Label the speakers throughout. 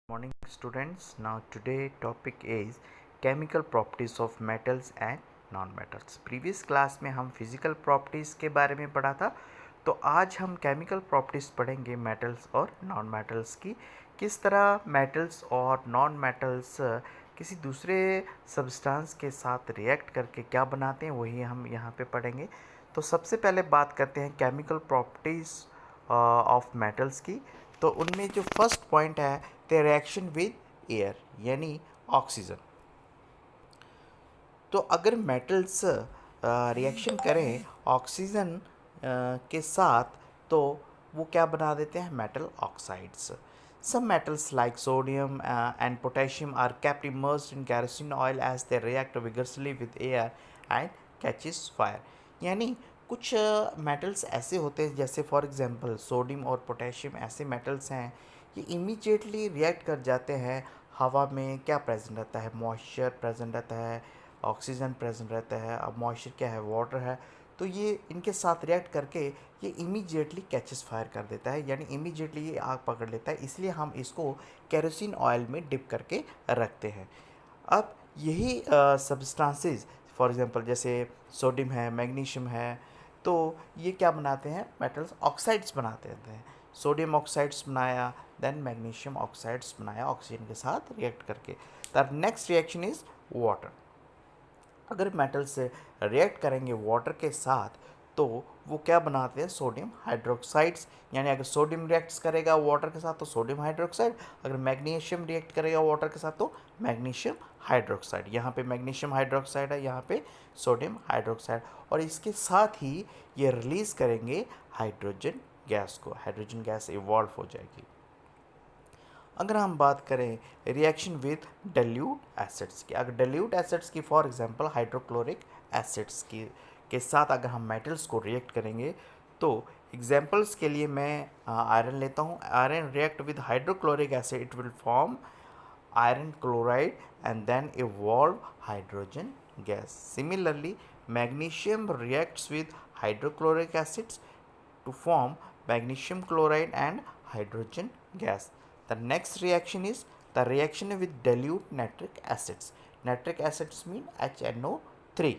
Speaker 1: Morning students. Now today topic is chemical properties of metals and non metals. Previous class में हम physical properties के बारे में पढ़ा था, तो आज हम केमिकल प्रॉपर्टीज़ पढ़ेंगे मेटल्स और नॉन मेटल्स की. किस तरह मेटल्स और नॉन मेटल्स किसी दूसरे सब्सटेंस के साथ रिएक्ट करके क्या बनाते हैं, वही हम यहाँ पे पढ़ेंगे. तो सबसे पहले बात करते हैं केमिकल प्रॉपर्टीज़ ऑफ मेटल्स की. तो उनमें जो फर्स्ट पॉइंट है द रिएक्शन विद एयर यानी ऑक्सीजन. तो अगर मेटल्स रिएक्शन करें ऑक्सीजन के साथ तो वो क्या बना देते हैं, metal oxides. Some metals like sodium and potassium are kept immersed in kerosene oil as they react vigorously with air and catches fire. यानी कुछ मेटल्स ऐसे होते हैं जैसे फॉर एग्जांपल सोडियम और पोटेशियम ऐसे मेटल्स हैं, ये इमीडिएटली रिएक्ट कर जाते हैं. हवा में क्या प्रेजेंट रहता है, मॉइस्चर प्रेजेंट रहता है, ऑक्सीजन प्रेजेंट रहता है. अब मॉइस्चर क्या है, वाटर है. तो ये इनके साथ रिएक्ट करके ये इमीडिएटली कैचेस फायर कर देता है, यानी इमीडिएटली ये आग पकड़ लेता है. इसलिए हम इसको केरोसिन ऑयल में डिप करके रखते हैं. अब यही सब्सटेंसेस फॉर एग्जांपल जैसे सोडियम है, मैग्नीशियम है, तो ये क्या बनाते हैं, मेटल्स ऑक्साइड्स बनाते हैं. सोडियम ऑक्साइड्स बनाया, देन मैग्नीशियम ऑक्साइड्स बनाया ऑक्सीजन के साथ रिएक्ट करके. The next reaction is water. अगर मेटल से रिएक्ट करेंगे वाटर के साथ तो वो क्या बनाते हैं, सोडियम हाइड्रोक्साइड्स. यानी अगर सोडियम रिएक्ट करेगा वाटर के साथ तो सोडियम हाइड्रोक्साइड, अगर मैग्नीशियम रिएक्ट करेगा वाटर के साथ तो मैग्नीशियम हाइड्रोक्साइड. यहाँ पे मैग्नीशियम हाइड्रोक्साइड है, यहाँ पे सोडियम हाइड्रोक्साइड. और इसके साथ ही ये रिलीज़ करेंगे हाइड्रोजन गैस को. हाइड्रोजन गैस इवॉल्व हो जाएगी. अगर हम बात करें रिएक्शन विद डाइल्यूट एसिड्स की, अगर डाइल्यूट एसिड्स की फॉर एग्जांपल हाइड्रोक्लोरिक एसिड्स की के साथ अगर हम मेटल्स को रिएक्ट करेंगे तो एग्जांपल्स के लिए मैं आयरन लेता हूँ. Iron react with hydrochloric acid, it will form iron chloride and then evolve hydrogen gas. Similarly, magnesium reacts with hydrochloric acids to form magnesium chloride and hydrogen gas. The next reaction is the reaction with dilute nitric acids. Nitric acids mean HNO3.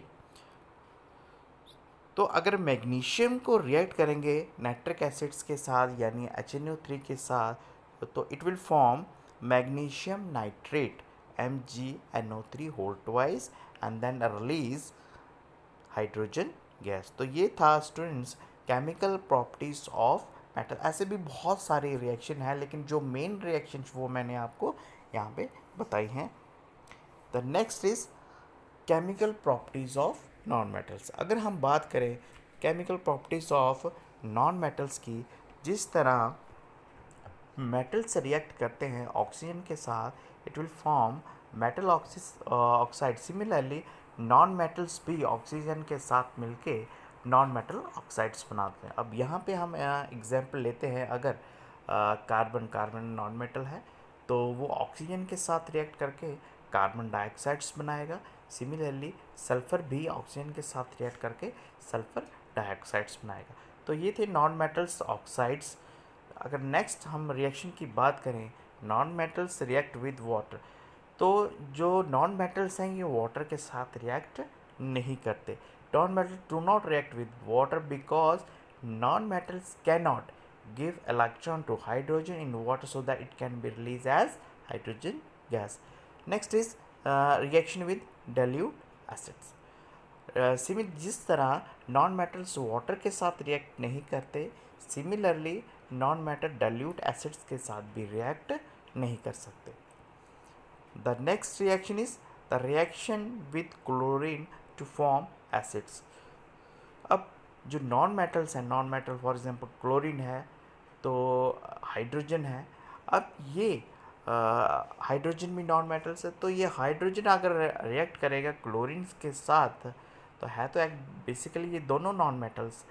Speaker 1: तो अगर magnesium को react करेंगे nitric acids के साथ यानी HNO3 के साथ तो it will form magnesium nitrate MgNO3 whole twice and then release hydrogen gas. तो ये था students chemical properties of metal. ऐसे भी बहुत सारे रिएक्शन हैं लेकिन जो मेन रिएक्शन वो मैंने आपको यहाँ पे बताई हैं. The next is chemical properties of non metals. अगर हम बात करें chemical properties of non metals की, जिस तरह मेटल्स रिएक्ट करते हैं ऑक्सीजन के साथ, it will form metal oxide. Similarly non metals भी ऑक्सीजन के साथ मिलके नॉन मेटल ऑक्साइड्स बनाते हैं. अब यहाँ पे हम एग्जांपल लेते हैं. अगर कार्बन नॉन मेटल है तो वो ऑक्सीजन के साथ रिएक्ट करके कार्बन डाइऑक्साइड्स बनाएगा. सिमिलरली सल्फ़र भी ऑक्सीजन के साथ रिएक्ट करके सल्फ़र डाइऑक्साइड्स बनाएगा. तो ये थे नॉन मेटल्स ऑक्साइड्स. अगर नेक्स्ट हम रिएक्शन की बात करें, non metals react with water. तो जो नॉन मेटल्स हैं ये वाटर के साथ रिएक्ट नहीं करते. Non metals do not react with water because non metals can not give electron to hydrogen in water so that it can be released as hydrogen gas. Next is reaction with dilute acids. जिस तरह non metals water के साथ react नहीं करते, similarly non metal dilute acids के साथ भी react नहीं कर सकते. The next reaction is the reaction with chlorine to form acids. अब जो नॉन मेटल्स हैं, non metal for example chlorine है तो हाइड्रोजन है. अब ये हाइड्रोजन भी नॉन मेटल्स है, तो ये हाइड्रोजन अगर रिएक्ट करेगा क्लोरीन के साथ तो है तो बेसिकली ये दोनों नॉन मेटल्स.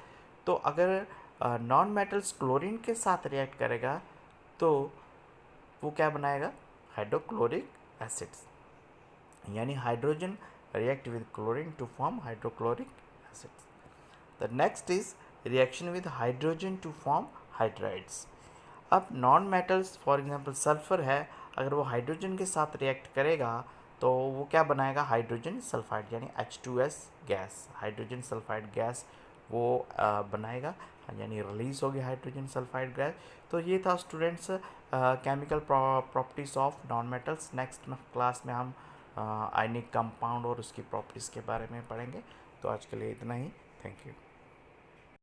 Speaker 1: तो अगर नॉन मेटल्स क्लोरीन के साथ रिएक्ट करेगा तो वो क्या बनाएगा, हाइड्रोक्लोरिक एसिड्स. यानी hydrogen react with chlorine to form hydrochloric acids. The next is reaction with hydrogen to form hydrides. अब non metals for example sulphur है, अगर वो हाइड्रोजन के साथ रिएक्ट करेगा तो वो क्या बनाएगा, हाइड्रोजन सल्फाइड यानी H2S gas, hydrogen sulphide gas वो बनाएगा, यानी रिलीज होगी हाइड्रोजन सल्फाइड गैस। तो ये था students chemical properties of non metals. Next class में हम आयनिक कंपाउंड और उसकी प्रॉपर्टीज़ के बारे में पढ़ेंगे। तो आज के लिए इतना ही, थैंक यू।